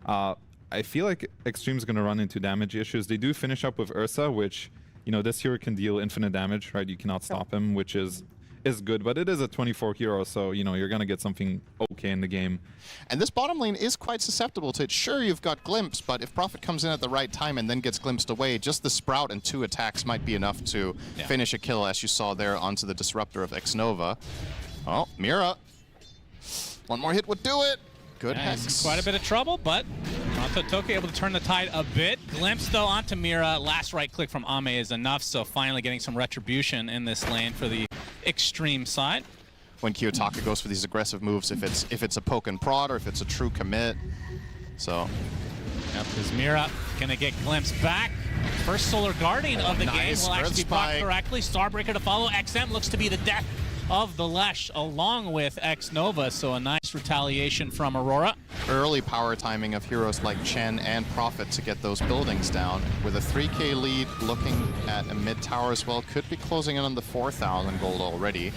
I feel like Xtreme's going to run into damage issues. They do finish up with Ursa, which, you know, this hero can deal infinite damage, right? You cannot stop him, which is good, but it is a 24 hero, so, you know, you're going to get something okay in the game. And this bottom lane is quite susceptible to it. Sure, you've got Glimpse, but if Prophet comes in at the right time and then gets glimpsed away, just the Sprout and 2 attacks might be enough to finish a kill, as you saw there onto the Disruptor of Xnova. Oh, Mira. One more hit would do it. Good Hex. Quite a bit of trouble, but Tokyo able to turn the tide a bit. Glimpse, though, onto Mira. Last right click from Ame is enough, so finally getting some retribution in this lane for the Xtreme side. When Kiyotaka goes for these aggressive moves, if it's a poke and prod or if it's a true commit. So, yep, is Mira gonna get Glimpse back? First Solar Guardian of the game will actually be blocked correctly. Starbreaker to follow. XM looks to be the death of the Lesh along with Xnova, so a nice retaliation from Aurora. Early power timing of heroes like Chen and Prophet to get those buildings down. With a 3k lead, looking at a mid tower as well, could be closing in on the 4,000 gold already.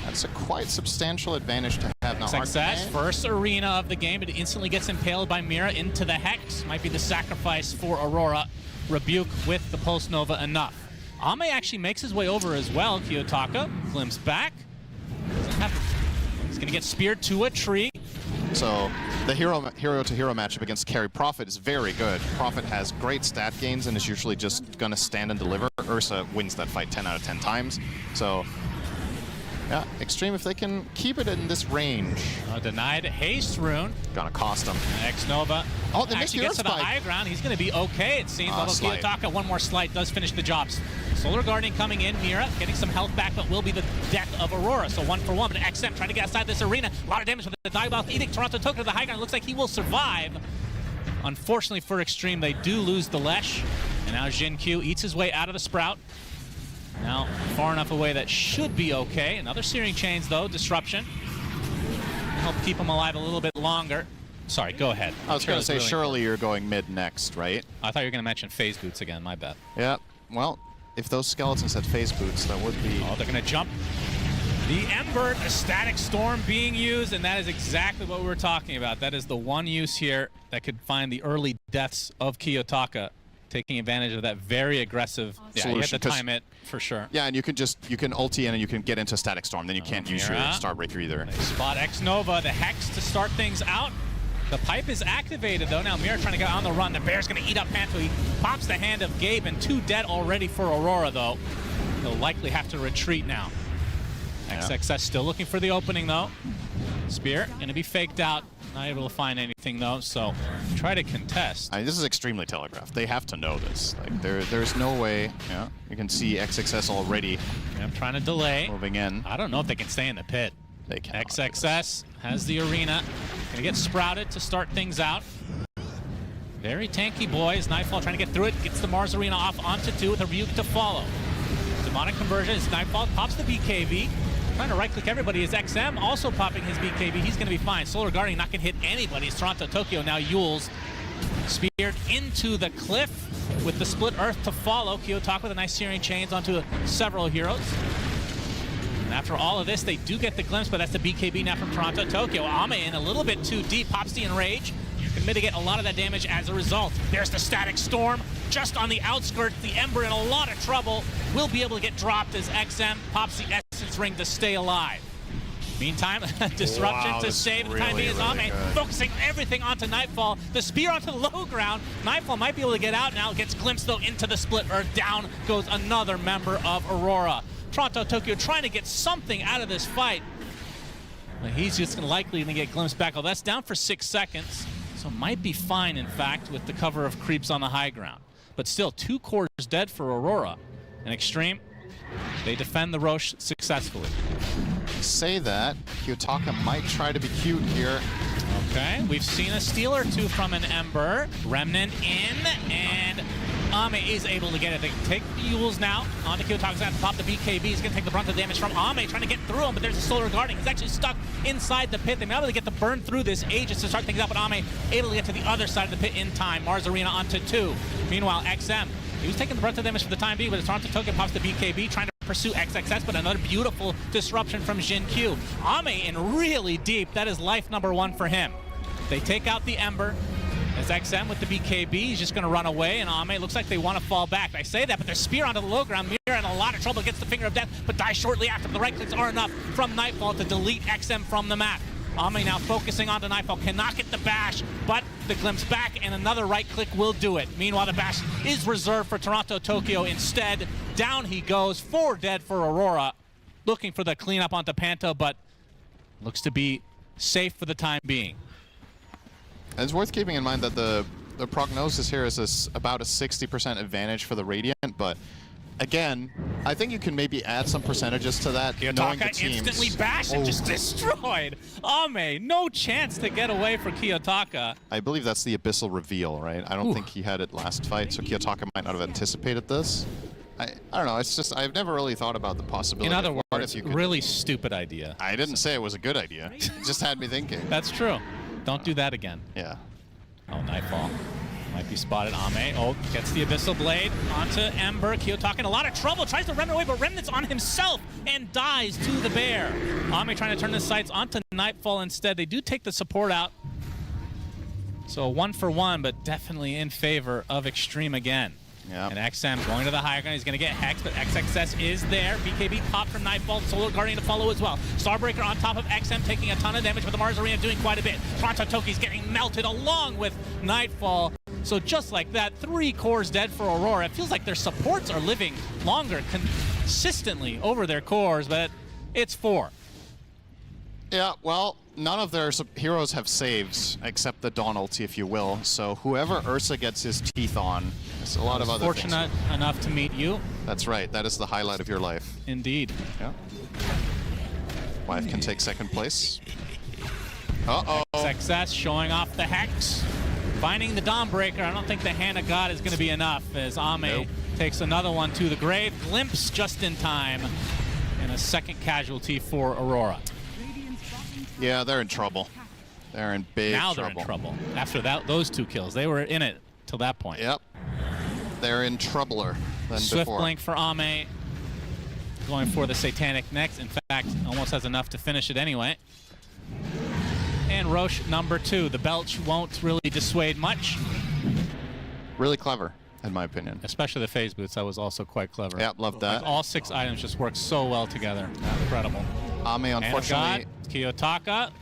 That's a quite substantial advantage to have. Now, Success, first arena of the game, but it instantly gets impaled by Mira into the Hex. Might be the sacrifice for Aurora. Rebuke with the Pulse Nova enough. Ame actually makes his way over as well. Kiyotaka, glimpse back. He's going to get speared to a tree. So the hero-to-hero matchup against carry Prophet is very good. Prophet has great stat gains and is usually just going to stand and deliver. Ursa wins that fight 10 out of 10 times. So yeah, Xtreme, if they can keep it in this range. Denied haste rune. Gonna cost him. Xnova actually gets to the high ground. He's gonna be okay, it seems. Although Kiyotaka, one more slight, does finish the jobs. Solar Guardian coming in. Mira getting some health back, but will be the death of Aurora. So 1 for 1. But XM trying to get outside this arena. A lot of damage with the Diabolic Edict. Toronto Tokyo to the high ground. Looks like he will survive. Unfortunately for Xtreme, they do lose the Lesh. And now Jin Q eats his way out of the Sprout. Now, far enough away that should be okay. Another Searing Chains, though. Disruption. Help keep him alive a little bit longer. Sorry, go ahead. I was going to say, surely you're going mid next, right? I thought you were going to mention phase boots again. My bad. Yeah, well, if those skeletons had phase boots, that would be... Oh, they're going to jump. The Ember, a static storm being used, and that is exactly what we were talking about. That is the one use here that could find the early deaths of Kiyotaka. Taking advantage of that very aggressive solution. You have to time it for sure. Yeah, and you can ulti in and you can get into Static Storm. Then you can't use your Starbreaker either. They spot Xnova, the Hex to start things out. The pipe is activated though. Now Mira trying to get on the run. The Bear's going to eat up Panto. He pops the hand of Gabe, and 2 dead already for Aurora though. He'll likely have to retreat now. XXS still looking for the opening though. Spear going to be faked out. Not able to find anything though, so try to contest. I mean, this is extremely telegraphed. They have to know this. Like there's no way. Yeah, you can see XXS already. Yeah, trying to delay. Moving in. I don't know if they can stay in the pit. They can. XXS has the arena. Gonna get sprouted to start things out. Very tanky boys. Nightfall trying to get through it. Gets the Mars arena off onto 2 with a Rebuke to follow. Demonic conversion. Is Nightfall pops the BKB. Trying to right-click everybody is XM, also popping his BKB. He's going to be fine. Solar Guardian not going to hit anybody. It's Toronto Tokyo now. Yules speared into the cliff with the split earth to follow. Kiyotaka with a nice Searing Chains onto several heroes. And after all of this, they do get the glimpse, but that's the BKB now from Toronto Tokyo. Ame in a little bit too deep. Pops the Enrage. Can mitigate a lot of that damage as a result. There's the Static Storm just on the outskirts. The Ember in a lot of trouble. Will be able to get dropped as XM pops the Essence Ring to stay alive. Meantime, disruption to save the time being is Ame, focusing everything onto Nightfall. The spear onto the low ground. Nightfall might be able to get out now. Gets glimpsed though into the split earth. Down goes another member of Aurora. Toronto Tokyo trying to get something out of this fight. But he's just likely going to get glimpsed back. Oh, that's down for 6 seconds. So might be fine, in fact, with the cover of creeps on the high ground. But still, 2 cores dead for Aurora. And Xtreme, they defend the Roche successfully. Say that. Kiyotaka might try to be cute here. Okay, we've seen a steal or 2 from an Ember. Remnant in, and Ame is able to get it. They can take the Yules now. On to Kiyotaka's going to pop the BKB. He's going to take the brunt of the damage from Ame, trying to get through him, but there's a Solar Guardian. He's actually stuck inside the pit. They may be able to get the burn through this Aegis to start things out, but Ame able to get to the other side of the pit in time. Mars Arena onto 2. Meanwhile, XM, he was taking the brunt of the damage for the time being, but Toronto Tokyo pops the BKB, trying to pursue XXS, but another beautiful disruption from Jin Q. Ame in really deep. That is life number 1 for him. They take out the Ember. As XM with the BKB, he's just going to run away, and Ame looks like they want to fall back. I say that, but their spear onto the low ground. Mira in a lot of trouble, gets the finger of death, but dies shortly after. The right clicks are enough from Nightfall to delete XM from the map. Ame now focusing onto Nightfall, cannot get the bash, but the glimpse back, and another right click will do it. Meanwhile, the bash is reserved for Toronto Tokyo instead. Down he goes, 4 dead for Aurora. Looking for the cleanup onto Panto, but looks to be safe for the time being. And it's worth keeping in mind that the prognosis here is about a 60% advantage for the Radiant, but again, I think you can maybe add some percentages to that. knowing the teams. Instantly bashed and just destroyed. Ame, no chance to get away for Kiyotaka. I believe that's the Abyssal reveal, right? I don't think he had it last fight, so Kiyotaka might not have anticipated this. I don't know, it's just, I've never really thought about the possibility. In other of what words, if you could, really stupid idea. I didn't say it was a good idea. It just had me thinking. That's true. Don't do that again. Yeah. Oh, Nightfall. Might be spotted. Ame, oh, gets the Abyssal Blade onto Ember. Kiyotaka in a lot of trouble, tries to run away, but Remnant's on himself and dies to the bear. Ame trying to turn the sights onto Nightfall instead. They do take the support out. So 1 for 1, but definitely in favor of Xtreme again. Yeah. And XM going to the higher ground. He's going to get Hex, but XXS is there. BKB popped from Nightfall. Solar Guardian to follow as well. Starbreaker on top of XM, taking a ton of damage, but the Mars Arena doing quite a bit. Toronto Toki's getting melted along with Nightfall. So just like that, 3 cores dead for Aurora. It feels like their supports are living longer consistently over their cores, but it's 4. Yeah, well, none of their heroes have saves, except the Dawn ulti, if you will. So whoever Ursa gets his teeth on, there's a lot of other things. Fortunate enough to meet you. That's right. That is the highlight of your life. Indeed. Yeah. Wife can take second place. Uh-oh. Success showing off the Hex. Finding the Dawnbreaker. I don't think the Hand of God is going to be enough as Ame takes another one to the grave. Glimpse just in time. And a second casualty for Aurora. Yeah, they're in trouble. They're in big trouble. Now they're in trouble. After those 2 kills. They were in it till that point. Yep. They're in troubler than Swift before. blink for Ame. Going for the Satanic next. In fact, almost has enough to finish it anyway. And Roche number 2. The Belch won't really dissuade much. Really clever, in my opinion. Especially the phase boots. That was also quite clever. Yep, love that. Like all 6 items just work so well together. Incredible. Ame, unfortunately... Kiyotaka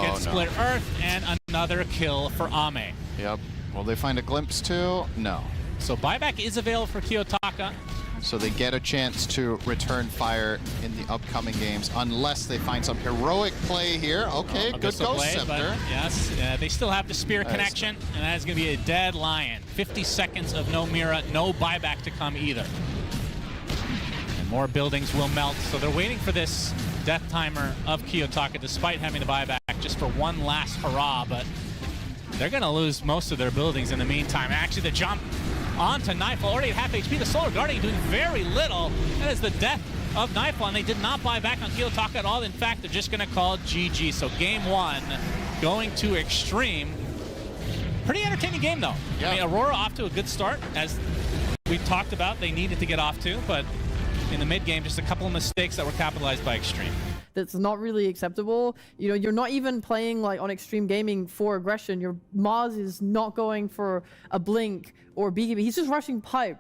gets split earth, and another kill for Ame. Yep. Will they find a glimpse too? No. So buyback is available for Kiyotaka. So they get a chance to return fire in the upcoming games, unless they find some heroic play here. Okay, good Ghost Scepter. Yes, they still have the spear connection, and that is going to be a dead lion. 50 seconds of no Mira, no buyback to come either. And more buildings will melt, so they're waiting for this death timer of Kiyotaka, despite having the buyback, just for one last hurrah, but they're going to lose most of their buildings in the meantime. Actually, the jump onto Nightfall, already at half HP. The Solar Guardian doing very little. That is the death of Nightfall, and they did not buy back on Kiyotaka at all. In fact, they're just going to call GG. So game 1 going to Xtreme. Pretty entertaining game, though. Yeah. I mean, Aurora off to a good start, as we talked about. They needed to get off to, but in the mid game, just a couple of mistakes that were capitalized by Xtreme. That's not really acceptable. You know, you're not even playing like on Xtreme Gaming for aggression. Your Mars is not going for a blink or BKB. He's just rushing pipe,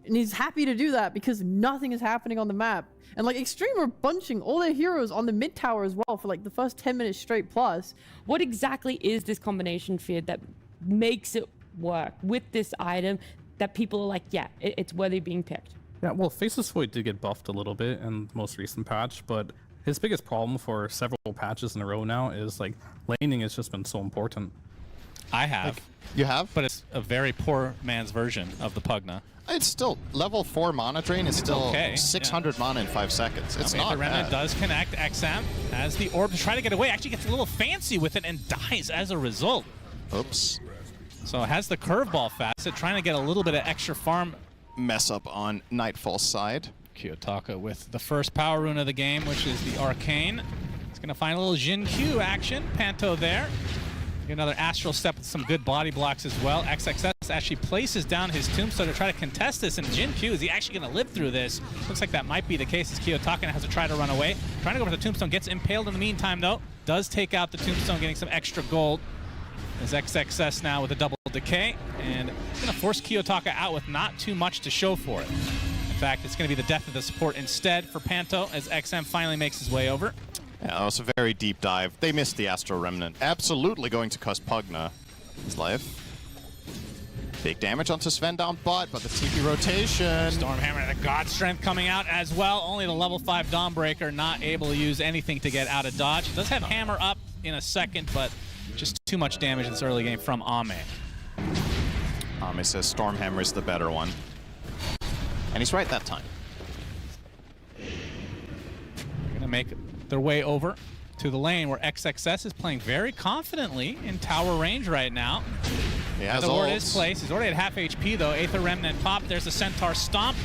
and he's happy to do that because nothing is happening on the map. And like Xtreme are bunching all their heroes on the mid tower as well for like the first 10 minutes straight plus. What exactly is this combination fear that makes it work with this item that people are like, yeah, it's worthy of being picked? Yeah, well, Faceless Void did get buffed a little bit in the most recent patch, but his biggest problem for several patches in a row now is like laning has just been so important. I have. You have? But it's a very poor man's version of the Pugna. It's still level 4 mana drain is still okay, 600 mana in 5 seconds. It's not the Remnant bad. does connect. XM has the orb to try to get away. Actually gets a little fancy with it and dies as a result. Oops. So it has the curveball facet, trying to get a little bit of extra farm. Mess up on Nightfall's side. Kiyotaka with the first power rune of the game, which is the Arcane. He's going to find a little Jin Q action. Panto there. Get another Astral Step with some good body blocks as well. XXS actually places down his Tombstone to try to contest this, and Jin Q, is he actually going to live through this? Looks like that might be the case as Kiyotaka has to try to run away. Trying to go for the Tombstone, gets impaled in the meantime though. Does take out the Tombstone, getting some extra gold. as XXS now with a double decay, and it's going to force Kiyotaka out with not too much to show for it. In fact, it's going to be the death of the support instead for Panto as XM finally makes his way over. Yeah, that was a very deep dive. They missed the Astro Remnant. Absolutely going to cost Pugna his life. Big damage onto Sven down but the TP rotation. Stormhammer and the God Strength coming out as well. Only the level 5 Dawnbreaker not able to use anything to get out of dodge. It does have Hammer up in a second, but just too much damage in this early game from Ame. Ame says Stormhammer is the better one. And he's right that time. They're going to make their way over to the lane where XXS is playing very confidently in tower range right now. He has the ward ults. is placed. He's already at half HP though. Aether Remnant pop. There's the Centaur Stomp.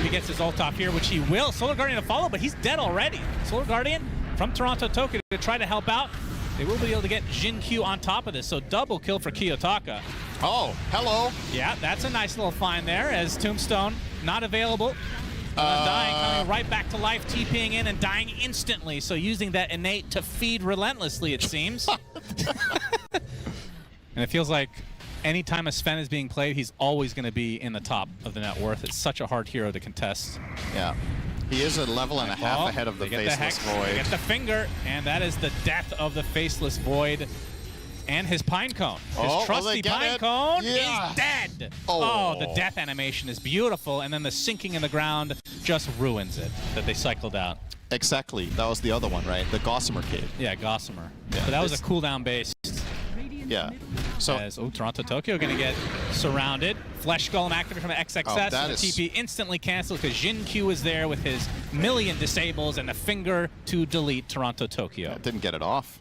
He gets his ult off here, which he will. Solar Guardian to follow, but he's dead already. Solar Guardian from Toronto Tokyo to try to help out. They will be able to get Jin Q on top of this, so double kill for Kiyotaka. Oh, hello. Yeah, that's a nice little find there as Tombstone not available. Undying coming right back to life, TPing in and dying instantly, so using that innate to feed relentlessly, it seems. And it feels like anytime a Sven is being played, he's always going to be in the top of the net worth. It's such a hard hero to contest. Yeah. He is a level and a half ahead of the Faceless Void. They get the finger, and that is the death of the Faceless Void and his Pine Cone. His trusty Pine Cone is dead. Oh, the death animation is beautiful, and then the sinking in the ground just ruins it that they cycled out. Exactly. That was the other one, right? The Gossamer Cave. Yeah, Gossamer. Yeah, so that was a cooldown based. Yeah. So As Toronto Tokyo going to get surrounded. Flesh Golem activated from XXS. that The is- TP instantly canceled because Jin Q is there with his million disables and the finger to delete Toronto Tokyo. didn't get it off.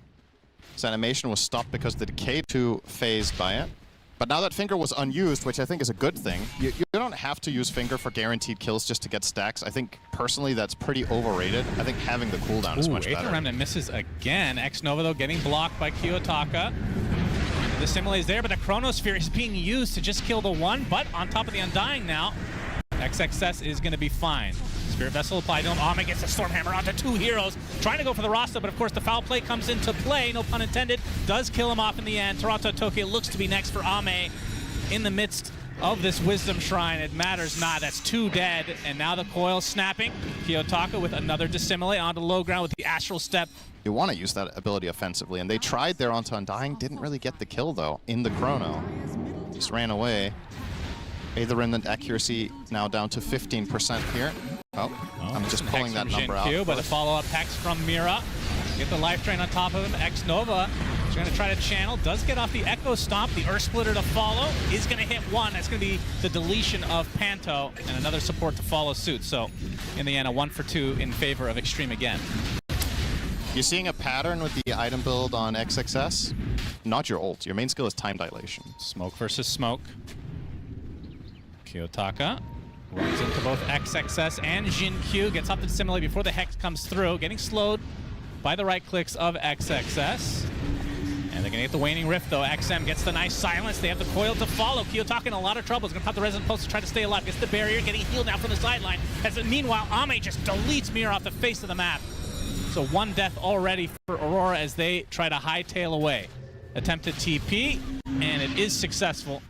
His animation was stopped because the decay 2 phased by it. But now that Finger was unused, which I think is a good thing, you don't have to use Finger for guaranteed kills just to get stacks. I think, personally, that's pretty overrated. I think having the cooldown is much Aether better. Remnant misses again. X-Nova, though, getting blocked by Kiyotaka. The Simile is there, but the Chronosphere is being used to just kill the one, but on top of the Undying now, XXS is going to be fine. Spirit Vessel applied to him. Ame gets a Stormhammer onto 2 heroes, trying to go for the Rasta, but of course the foul play comes into play, no pun intended, does kill him off in the end. Toronto Tokyo looks to be next for Ame in the midst of this Wisdom Shrine. It matters not, that's 2 dead, and now the coil snapping. Kiyotaka with another Dissimilate onto low ground with the Astral Step. You want to use that ability offensively, and they tried there onto Undying, didn't really get the kill, though, in the Chrono. Just ran away. Aether Remnant accuracy now down to 15% here. Oh, I'm just pulling that number out. But a follow-up hex from Mira. Get the life drain on top of him. X-Nova is going to try to channel. Does get off the Echo Stomp. The Earth Splitter to follow. Is going to hit 1. That's going to be the deletion of Panto and another support to follow suit. So in the end, a 1 for 2 in favor of Xtreme again. You're seeing a pattern with the item build on XXS? Not your ult. Your main skill is time dilation. Smoke versus smoke. Kiyotaka runs into both XXS and Jin Q. Gets up to Dissimilate before the Hex comes through. Getting slowed by the right clicks of XXS. And they're going to get the Waning Rift, though. XM gets the nice silence. They have the coil to follow. Kiyotaka in a lot of trouble. He's going to pop the Resonant Pulse to try to stay alive. Gets the barrier, getting healed now from the sideline. As meanwhile, Ame just deletes Mira off the face of the map. So 1 death already for Aurora as they try to hightail away. Attempted TP, and it is successful.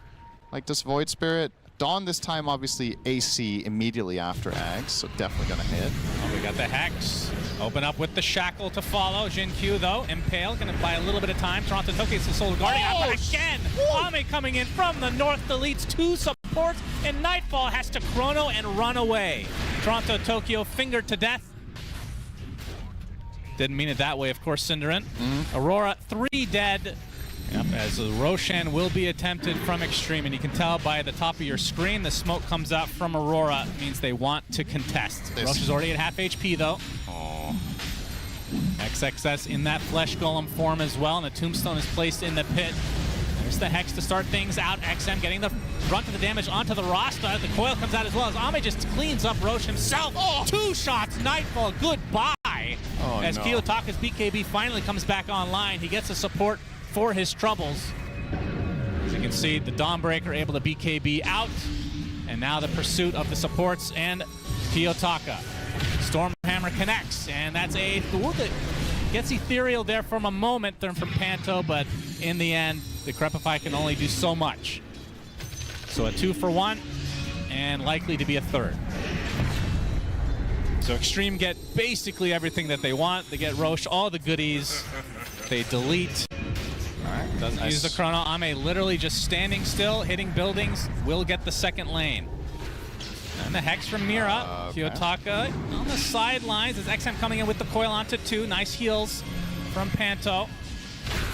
Like this Void Spirit. Dawn this time, obviously, AC immediately after Ags, so definitely going to hit. Oh, we got the Hex. Open up with the Shackle to follow. Jin Q, though, Impale, going to buy a little bit of time. Toronto Tokyo gets the Solar Guardian out, but again, Ame coming in from the north, deletes 2 supports, and Nightfall has to chrono and run away. Toronto Tokyo fingered to death. Didn't mean it that way, of course, Cinderin. Aurora, 3 dead. Yep, as Roshan will be attempted from Xtreme, and you can tell by the top of your screen, the smoke comes out from Aurora. It means they want to contest. Rosh is already at half HP, though. XXS in that Flesh Golem form as well, and the Tombstone is placed in the pit. There's the Hex to start things out. XM getting the brunt of the damage onto the Rasta. The coil comes out as well as Ame just cleans up Rosh himself. 2 shots, Nightfall, goodbye. As Kiyotaka's BKB finally comes back online, he gets the support for his troubles. As you can see, the Dawnbreaker able to BKB out, and now the pursuit of the supports and Kiyotaka. Stormhammer connects, and that's a Thor that gets ethereal there from a moment there from Panto, but in the end, the Crepify can only do so much. So a 2 for 1, and likely to be a third. So Xtreme get basically everything that they want. They get Roche all the goodies. They delete. Alright, Doesn't use the chrono. Ame literally just standing still, hitting buildings, will get the second lane. And the Hex from Mira. Okay. Kiyotaka on the sidelines as XM coming in with the coil onto 2. Nice heals from Panto.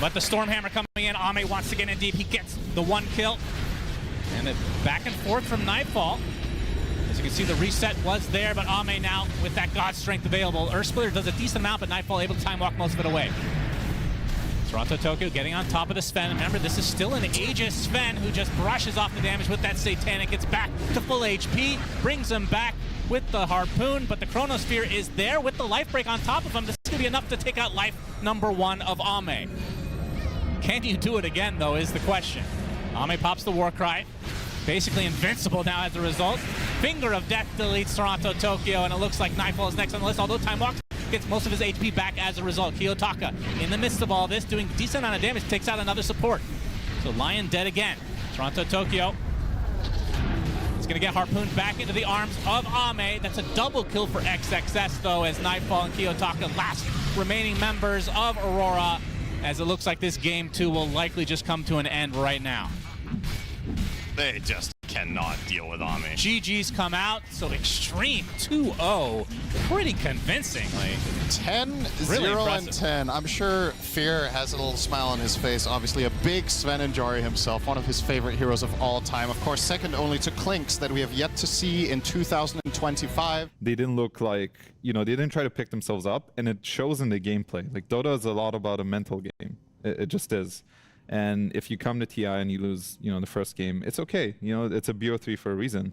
But the Stormhammer coming in. Ame wants to get in deep. He gets the 1 kill. And it back and forth from Nightfall. As you can see, the reset was there, but Ame now with that God Strength available. Earthsplitter does a decent amount, but Nightfall able to time walk most of it away. Toronto Tokyo getting on top of the Sven. Remember, this is still an Aegis Sven who just brushes off the damage with that Satanic. Gets back to full HP, brings him back with the Harpoon, but the Chronosphere is there with the life break on top of him. This is going to be enough to take out life number 1 of Ame. Can you do it again, though, is the question. Ame pops the Warcry. Basically invincible now as a result. Finger of Death deletes Toronto Tokyo, and it looks like Nightfall is next on the list, although Time Walks gets most of his HP back as a result. Kiyotaka, in the midst of all this, doing a decent amount of damage, takes out another support. So Lion dead again. Toronto Tokyo is going to get harpooned back into the arms of Ame. That's a double kill for XXS, though, as Nightfall and Kiyotaka, last remaining members of Aurora, as it looks like this game 2 will likely just come to an end right now. They just cannot deal with Ame. GG's come out, so Xtreme 2-0 pretty convincingly. 10, Really 0, impressive. and 10. I'm sure Fear has a little smile on his face. Obviously, a big Sven Enjoy himself, one of his favorite heroes of all time. Of course, second only to Clinks that we have yet to see in 2025. They didn't look like, they didn't try to pick themselves up, and it shows in the gameplay. Like, Dota is a lot about a mental game. It just is. And if you come to TI and you lose, the first game, it's okay. It's a BO3 for a reason.